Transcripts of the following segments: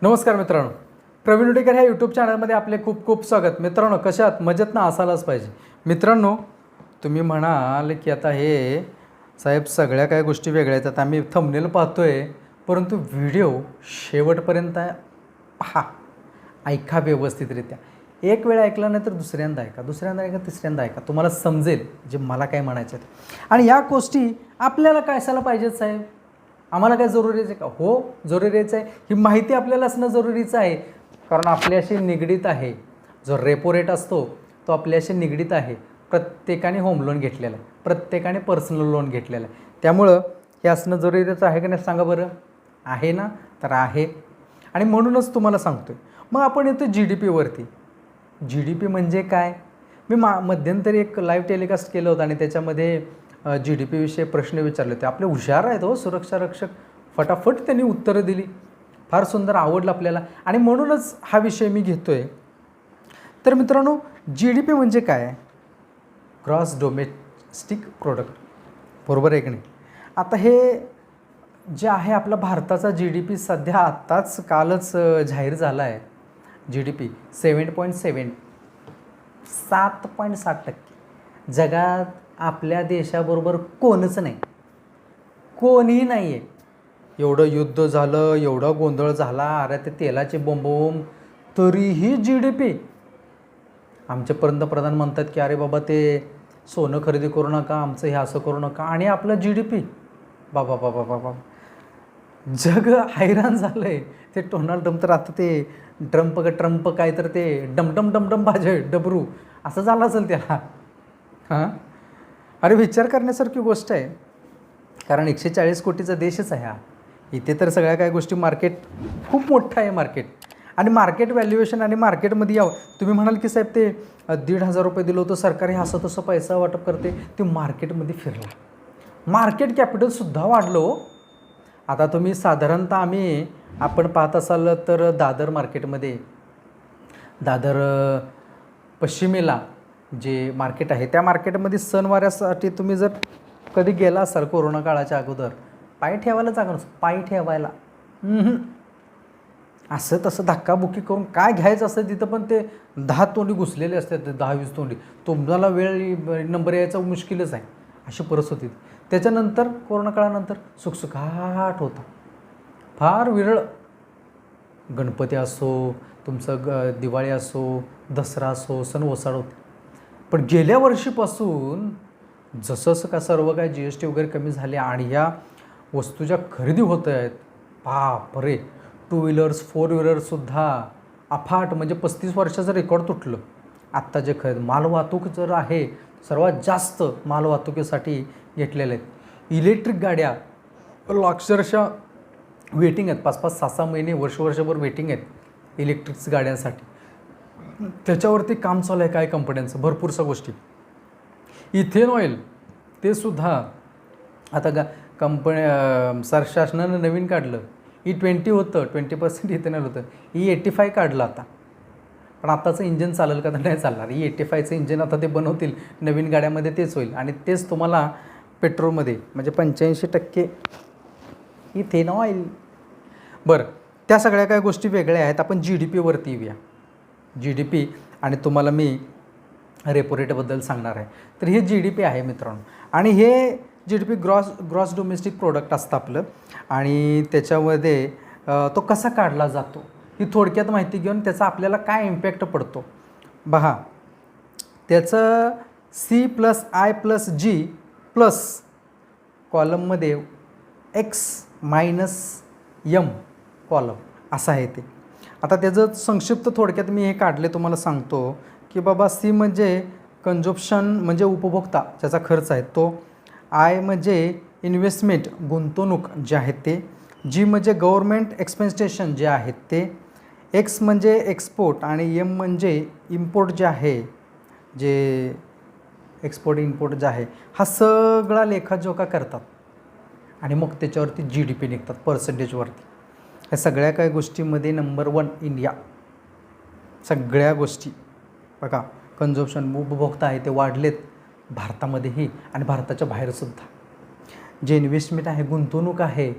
नमस्कार मित्रांनो, प्रवीण उडेकर ह्या यूट्यूब चॅनलमध्ये आपले खूप खूप स्वागत. मित्रांनो, कशात मजेत ना असायलाच पाहिजे. मित्रांनो, तुम्ही म्हणाल की आता हे साहेब सगळ्या काय गोष्टी वेगळ्या आहेत, आम्ही थंबनेल पाहतोय, परंतु व्हिडिओ शेवटपर्यंत पहा, ऐका व्यवस्थितरित्या. एक वेळ ऐकला नाही तर दुसऱ्यांदा ऐका, दुसऱ्यांदा ऐका, तिसऱ्यांदा ऐका, तुम्हाला समजेल जे मला काय म्हणायचं आहे. आणि या गोष्टी आपल्याला काय असायला पाहिजेत साहेब? आम्हाला काय जरुरीचं आहे का? हो, जरुरीचं आहे. ही माहिती आपल्याला असणं जरुरीचं आहे, कारण आपल्याशी निगडीत आहे. जो रेपो रेट असतो तो आपल्याशी निगडीत आहे. प्रत्येकाने होम लोन घेतलेलं आहे, प्रत्येकाने पर्सनल लोन घेतलेलं आहे. त्यामुळं हे असणं जरुरीचं आहे का नाही सांगा बरं? आहे ना? तर आहे. आणि म्हणूनच तुम्हाला सांगतो आहे. मग आपण येतो GDPवरती. GDP म्हणजे काय? मी मध्यंतरी एक लाईव्ह टेलिकास्ट केलं होतं आणि त्याच्यामध्ये GDP विषयी प्रश्न विचारले होते. आपले हुशार आहेत हो सुरक्षा रक्षक, फटाफट त्यांनी उत्तरं दिली. फार सुंदर आवडलं आपल्याला आणि म्हणूनच हा विषय मी घेतो आहे. तर मित्रांनो, GDP म्हणजे काय? ग्रॉस डोमेस्टिक प्रोडक्ट, बरोबर आहे की नाही? आता हे जे आहे आपला भारताचा GDP सध्या आत्ताच कालच जाहीर झाला आहे. GDP 7.7 7.7%. जगात आपल्या देशाबरोबर कोणच नाही, कोणीही नाही आहे. एवढं युद्ध झालं, एवढा गोंधळ झाला, अरे ते तेलाचे बोंबोम, तरीही GDP. आमचे पंतप्रधान म्हणतात की अरे बाबा ते सोनं खरेदी करू नका, आमचं हे असं करू नका, आणि आपलं GDP बाबा बाबा बाबा, जग हैराण झालं आहे. ते डोनाल्ड ट्रम्प तर आता ते ट्रम्प काय तर ते डमडम डमडम बाजे डबरू असं झालं असेल त्याला. हां, अरे विचार करण्यासारखी गोष्ट आहे, कारण 140 कोटीचा देशच आहे हा. इथे तर सगळ्या काय गोष्टी, मार्केट खूप मोठं आहे मार्केट. आणि मार्केट व्हॅल्युएशन आणि मार्केटमध्ये यावं. तुम्ही म्हणाल की साहेब ते 1,500 रुपये दिलं होतं सरकार, हे असं तसं पैसा वाटप करते, ते मार्केटमध्ये फिरला, मार्केट कॅपिटलसुद्धा वाढलं हो. आता तुम्ही साधारणतः आपण पाहत असाल तर दादर मार्केटमध्ये, दादर पश्चिमेला जे मार्केट आहे त्या मार्केटमध्ये सणवारासाठी तुम्ही जर कधी गेला असाल कोरोना काळाच्या अगोदर, पाय ठेवायला जागा नसतो, पाय ठेवायला असं तसं धक्काबुक्की करून काय घ्यायचं असतं तिथं, पण ते 10 तोंडी घुसलेले असतात, 10-20 तोंडी, तुम्हाला वेळ नंबर यायचा मुश्किलच आहे, अशी परिस्थिती होती. त्याच्यानंतर कोरोना काळानंतर सुखसुखाट होता, फार विरळ. गणपती असो, तुमचं दिवाळी असो, दसरा असो, सण ओसाड होते. पण गेल्या वर्षीपासून जसं जसं का सर्व काय GST वगैरे कमी झाले आणि ह्या वस्तू ज्या खरेदी होत आहेत, बापरे, 2 व्हीलर्स 4 व्हीलर्ससुद्धा अफाट, म्हणजे 35 वर्षाचं रेकॉर्ड तुटलं. आत्ता जे मालवाहतूक जर आहे, सर्वात जास्त मालवाहतुकीसाठी घेतलेले आहेत. इलेक्ट्रिक गाड्या अक्षरशः वेटिंग आहेत, 5-5, 6-6 महिने, वर्षभर वेटिंग आहेत इलेक्ट्रिक्स गाड्यांसाठी. त्याच्यावरती काम चालू आहे काय कंपन्यांचं, भरपूरशा गोष्टी. इथेन ऑइल ते सुद्धा आता शासनानं नवीन काढलं. E20 होतं, 20% इथेनॉल होतं, E85 काढलं आता. पण आत्ताचं इंजिन चालेल का तर नाही चालणार. E85चं इंजिन आता ते बनवतील नवीन गाड्यामध्ये, तेच होईल आणि तेच तुम्हाला पेट्रोलमध्ये, म्हणजे 85% इथेनॉल. बरं, त्या सगळ्या काय गोष्टी वेगळ्या आहेत. आपण GDPवरती येऊया. GDP आणि तुम्हाला मी रेपो रेटबद्दल सांगणार आहे. तर हे GDP आहे मित्रांनो, आणि हे GDP ग्रॉस डोमेस्टिक प्रोडक्ट असतं आपलं, आणि त्याच्यामध्ये तो कसा काढला जातो ही थोडक्यात माहिती घेऊन त्याचा आपल्याला काय इम्पॅक्ट पडतो बघा. त्याचं C+I+G+ कॉलममध्ये X-M कॉलम असं आहे ते. आता त्याचं संक्षिप्त थोडक्यात मी हे काढले तुम्हाला सांगतो की बाबा, C म्हणजे कन्झम्पशन म्हणजे उपभोक्ता ज्याचा खर्च आहे तो, I म्हणजे इन्व्हेस्टमेंट गुंतवणूक जे आहेत ते, G म्हणजे गव्हर्मेंट एक्सपेन्सेशन जे आहेत ते, X म्हणजे एक्सपोर्ट आणि M म्हणजे इम्पोर्ट जे आहे, जे एक्सपोर्ट इम्पोर्ट जे आहे, हा सगळा लेखाजोखा करतात आणि मग त्याच्यावरती GDP निघतात पर्सेंटेजवरती. ह्या सगळ्या काय गोष्टीमध्ये नंबर 1 इंडिया. सगळ्या गोष्टी बघा, कन्झम्पशन उपभोक्ता आहे ते वाढलेत भारतामध्येही आणि भारताच्या बाहेरसुद्धा. जे इन्व्हेस्टमेंट आहे, गुंतवणूक आहे,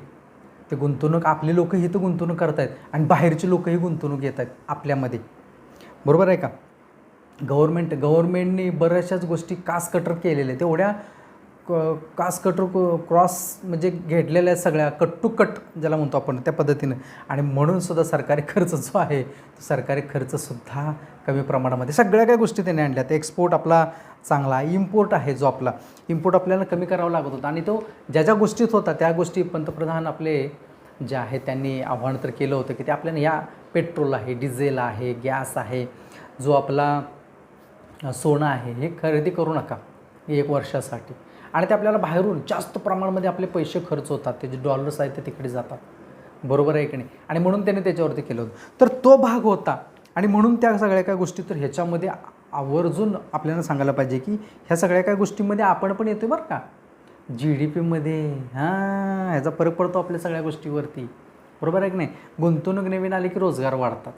ते गुंतवणूक आपले लोकही इथं गुंतवणूक करत आहेत आणि बाहेरचे लोकही गुंतवणूक घेत आहेत आपल्यामध्ये, बरोबर आहे का. गव्हर्मेंटने बऱ्याचशाच गोष्टी कास्ट कटर केलेल्या आहेत, तेवढ्या कास्ट कटर क्रॉस म्हणजे घेतलेल्या आहेत सगळ्या, कट टू कट ज्याला म्हणतो आपण त्या पद्धतीनं. आणि म्हणून सुद्धा सरकारी खर्च जो आहे तो सरकारी खर्चसुद्धा कमी प्रमाणामध्ये सगळ्या काही गोष्टी त्याने आणल्यात. एक्सपोर्ट आपला चांगला, इम्पोर्ट आहे जो आपला इम्पोर्ट आपल्याला कमी करावा लागत होता आणि तो ज्या ज्या गोष्टीत होता त्या गोष्टी पंतप्रधान आपले जे आहेत त्यांनी आव्हान तर केलं होतं की ते आपल्याला या पेट्रोल आहे, डिझेल आहे, गॅस आहे, जो आपला सोनं आहे, हे खरेदी करू नका 1 वर्षासाठी. आणि ते आपल्याला बाहेरून जास्त प्रमाणामध्ये आपले पैसे खर्च होतात, ते जे डॉलर्स आहेत ते तिकडे जातात, बरोबर आहे की नाही. आणि म्हणून त्याने त्याच्यावरती केलं होतं. तर तो भाग होता आणि म्हणून त्या सगळ्या काय गोष्टी तर ह्याच्यामध्ये आवर्जून आपल्याला सांगायला पाहिजे की ह्या सगळ्या काय गोष्टींमध्ये आपण पण येतो बरं का. GDPमध्ये ह्याचा फरक पडतो आपल्या सगळ्या गोष्टीवरती, बरोबर आहे की नाही. गुंतवणूक नवीन आली की रोजगार वाढतात,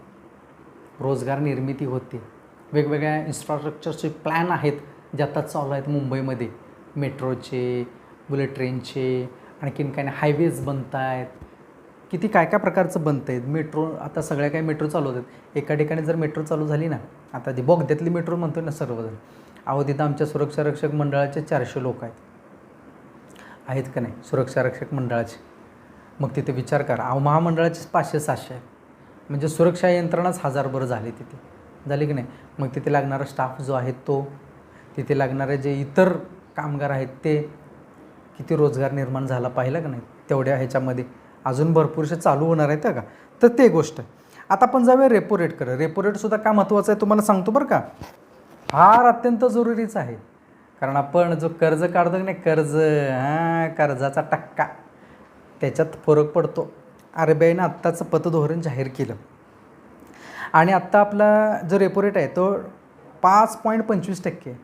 रोजगार निर्मिती होते. वेगवेगळ्या इन्फ्रास्ट्रक्चरचे प्लॅन आहेत जे आता चालू आहेत मुंबईमध्ये, मेट्रोचे, बुलेट ट्रेनचे, आणखीन काही हायवेज बनत आहेत, किती काय काय प्रकारचं बनतं आहे. मेट्रो आता सगळ्या काही मेट्रो चालू होतात. एका ठिकाणी जर मेट्रो चालू झाली ना, आता ती बोगद्यातली मेट्रो म्हणतो ना सर्वजण, अहो तिथं आमच्या सुरक्षा रक्षक मंडळाचे 400 लोक आहेत का नाही, सुरक्षा रक्षक मंडळाचे. मग तिथे विचार करा, अहो महामंडळाचे 500-700 आहेत, म्हणजे सुरक्षा यंत्रणाच 1000 झाली तिथे, झाली की नाही. मग तिथे लागणारा स्टाफ जो आहे तो, तिथे लागणारे जे इतर कामगार आहेत ते, किती रोजगार निर्माण झाला पाहिलं का नाही तेवढ्या ह्याच्यामध्ये. अजून भरपूरसे चालू होणार आहेत का. तर ते गोष्ट. आता आपण जाऊया रेपो रेटकडे. रेपो रेटसुद्धा का महत्त्वाचं आहे तुम्हाला सांगतो बरं का, फार अत्यंत जरुरीच आहे. कारण आपण जो कर्ज काढतो की नाही, कर्जाचा टक्का त्याच्यात फरक पडतो. RBIनं आत्ताचं पतधोरण जाहीर केलं आणि आत्ता आपला जो रेपो रेट आहे तो 5.25%,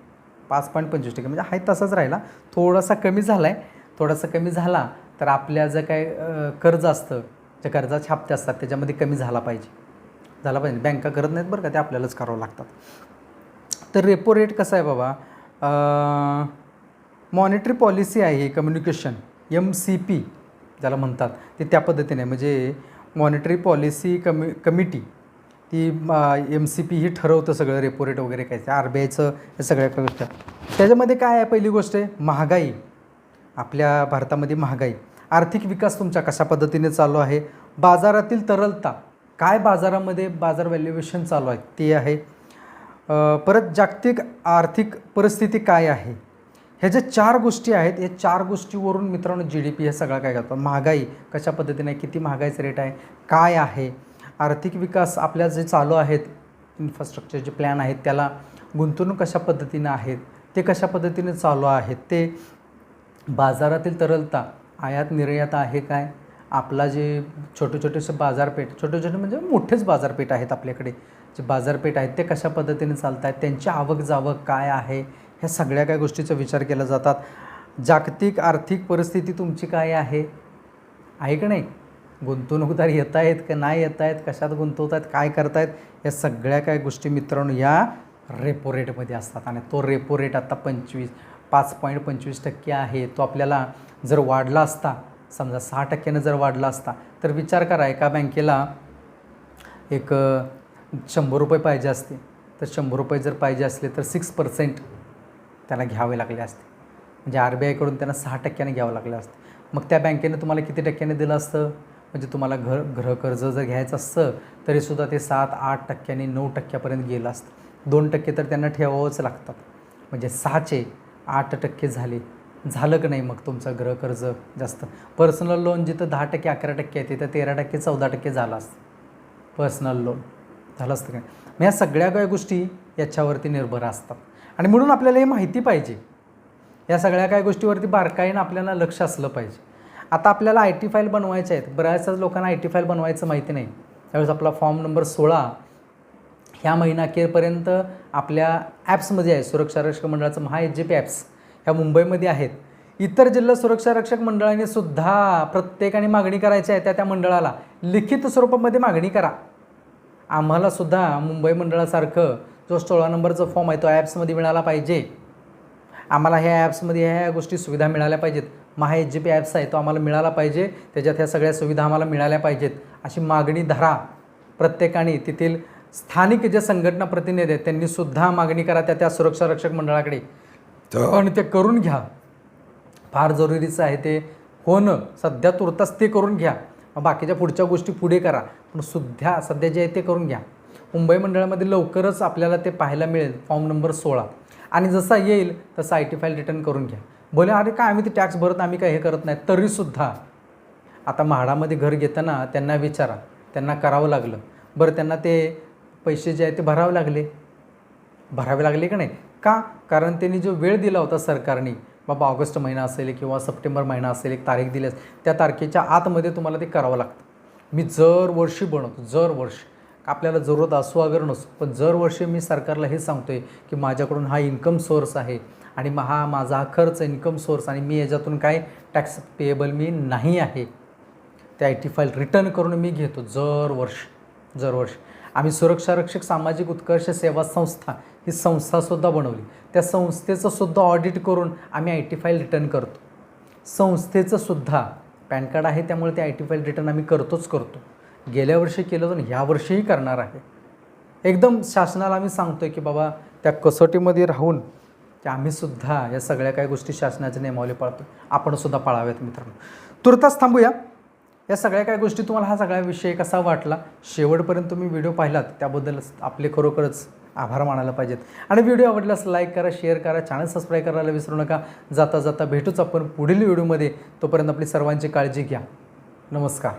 5.25% म्हणजे आहे तसाच राहिला, थोडासा कमी झाला आहे. थोडासा कमी झाला तर आपल्या जर काय कर्ज असतं, जे कर्जाचे हप्ते असतात त्याच्यामध्ये कमी झाला पाहिजे. बँका करत नाहीत बरं का, ते आपल्यालाच करावं लागतात. तर रेपो रेट कसं आहे बाबा, मॉनिटरी पॉलिसी आहे, कम्युनिकेशन MCP ज्याला म्हणतात ते त्या पद्धतीने, म्हणजे मॉनिटरी पॉलिसी कमिटी ती MCP ही ठरवतं सगळं रेपो रेट वगैरे काय, RBIचं हे सगळ्या गोष्टी. त्याच्यामध्ये काय आहे, पहिली गोष्ट आहे महागाई. आपल्या भारतामध्ये महागाई, आर्थिक विकास तुमचा कशा पद्धतीने चालू आहे, बाजारातील तरलता, काय बाजारामध्ये बाजार व्हॅल्युएशन चालू आहे ते आहे, परत जागतिक आर्थिक परिस्थिती काय आहे. ह्या ज्या 4 गोष्टी आहेत, या 4 गोष्टीवरून मित्रांनो GDP हे सगळं काय करतो. महागाई कशा पद्धतीने आहे, किती महागाईचं रेट आहे, काय आहे, आर्थिक विकास आपल्या जे चालू आहेत, इन्फ्रास्ट्रक्चरचे प्लॅन आहेत त्याला गुंतवणूक कशा पद्धतीनं आहेत, ते कशा पद्धतीने चालू आहेत, ते बाजारातील तरलता, आयात निर्यात आहे काय, आपला जे छोटेसे बाजारपेठ, छोटे म्हणजे मोठेच बाजारपेठ आहेत आपल्याकडे, जे बाजारपेठ आहेत ते कशा पद्धतीने चालत आहेत, त्यांची आवक जावक काय आहे, ह्या सगळ्या काय गोष्टीचा विचार केला जातात. जागतिक आर्थिक परिस्थिती तुमची काय आहे का नाही, गुंतवणूकदार येत आहेत का नाही येत आहेत, कशात गुंतवत आहेत, काय करतायत, या सगळ्या काय गोष्टी मित्रांनो या रेपो रेटमध्ये असतात. आणि तो रेपो रेट आता 5.25% आहे. तो आपल्याला जर वाढला असता, समजा 6% जर वाढला असता, तर विचार करा, एका बँकेला एक 100 रुपये पाहिजे असते, तर 100 रुपये जर पाहिजे असले तर 6% त्याला घ्यावे लागले असते, म्हणजे RBIकडून त्यांना 6% घ्यावं लागलं असतं. मग त्या बँकेने तुम्हाला किती टक्क्याने दिलं असतं, म्हणजे तुम्हाला गृहकर्ज जर घ्यायचं असतं तरीसुद्धा ते 7-8%, 9% गेलं असतं. 2% तर त्यांना ठेवावंच लागतात, म्हणजे 6चे 8% झालं का नाही. मग तुमचं गृहकर्ज जास्त, पर्सनल लोन जिथं 10%, 11% आहे तिथं 13%, 14% झालं असतं पर्सनल लोन, झालं असतं काय. मग ह्या सगळ्या काही गोष्टी याच्यावरती निर्भर असतात आणि म्हणून आपल्याला हे माहिती पाहिजे. या सगळ्या काही गोष्टीवरती बारकाईनं आपल्याला लक्ष असलं पाहिजे. आता आपल्याला IT फाईल बनवायच्या आहेत, बऱ्याचशाच लोकांना IT फाईल बनवायचं माहिती नाही. त्यावेळेस आपला फॉर्म नंबर 16 ह्या महिनाअखेरपर्यंत आपल्या ॲप्समध्ये आहे. सुरक्षा रक्षक मंडळाचं MHA ॲप्स ह्या मुंबईमध्ये आहेत. इतर जिल्हा सुरक्षा रक्षक मंडळाने सुद्धा प्रत्येकाने मागणी करायची आहे, त्या मंडळाला लिखित स्वरूपामध्ये मागणी करा. आम्हाला सुद्धा मुंबई मंडळासारखं जो 16 नंबरचा फॉर्म आहे तो ॲप्समध्ये मिळाला पाहिजे. आम्हाला ह्या ॲप्समध्ये ह्या गोष्टी सुविधा मिळाल्या पाहिजेत. महा HGP ॲप्स आहे तो आम्हाला मिळाला पाहिजे, त्याच्यात ह्या सगळ्या सुविधा आम्हाला मिळाल्या पाहिजेत अशी मागणी धरा. प्रत्येकाने तेथील स्थानिक जे संघटना प्रतिनिधी आहेत त्यांनीसुद्धा मागणी करा त्या सुरक्षा रक्षक मंडळाकडे आणि ते करून घ्या. फार जरुरीचं आहे ते होणं, सध्या तुर्तास ते करून घ्या. मग बाकीच्या पुढच्या गोष्टी पुढे करा, पण सध्या जे आहे ते करून घ्या. मुंबई मंडळामध्ये लवकरच आपल्याला ते पाहायला मिळेल फॉर्म नंबर 16 आणि जसा येईल तसा IT फाईल रिटर्न करून घ्या. बोले अरे काय आम्ही ते टॅक्स भरत आम्ही काय हे करत नाही, तरीसुद्धा आता म्हाडामध्ये घर घेताना त्यांना विचारा, त्यांना करावं लागलं. बरं त्यांना ते पैसे जे आहेत ते भरावे लागले का नाही? का? कारण त्यांनी जो वेळ दिला होता सरकारने, बाबा ऑगस्ट महिना असेल किंवा सप्टेंबर महिना असेल, एक तारीख दिली असेल, त्या तारखेच्या आतमध्ये तुम्हाला ते करावं लागतं. मी दरवर्षी बनवतो, दरवर्षी आपल्याला जरूरत असो अगर नसो, पण दरवर्षी मी सरकारला हे सांगतो आहे की माझ्याकडून हा इन्कम सोर्स आहे आणि माझा खर्च इन्कम सोर्स आणि मी याच्यातून काय टॅक्स पेएबल मी नाही आहे. त्या IT फाईल रिटर्न करून मी घेतो दरवर्षी. आम्ही सुरक्षा रक्षक सामाजिक उत्कर्ष सेवा संस्था ही संस्थासुद्धा बनवली. त्या संस्थेचंसुद्धा ऑडिट करून आम्ही IT फाईल रिटर्न करतो. संस्थेचंसुद्धा पॅन कार्ड आहे त्यामुळे ते IT फाईल रिटर्न आम्ही करतो. गेल्या वर्षी केलं तर ह्या वर्षीही करणार आहे. एकदम शासनाला आम्ही सांगतो आहे की बाबा त्या कसोटीमध्ये राहून की आम्हीसुद्धा या सगळ्या काही गोष्टी शासनाच्या नियमावली पाळतो, आपणसुद्धा पाळाव्यात मित्रांनो. तुर्तास थांबूया. या सगळ्या काही गोष्टी तुम्हाला हा सगळा विषय कसा वाटला, शेवटपर्यंत तुम्ही व्हिडिओ पाहिलात त्याबद्दल आपले खरोखरच आभार मानायला पाहिजेत. आणि व्हिडिओ आवडल्यास लाईक करा, शेअर करा, चॅनल सबस्क्राईब करायला विसरू नका. जाता भेटूच आपण पुढील व्हिडिओमध्ये. तोपर्यंत आपली सर्वांची काळजी घ्या. नमस्कार.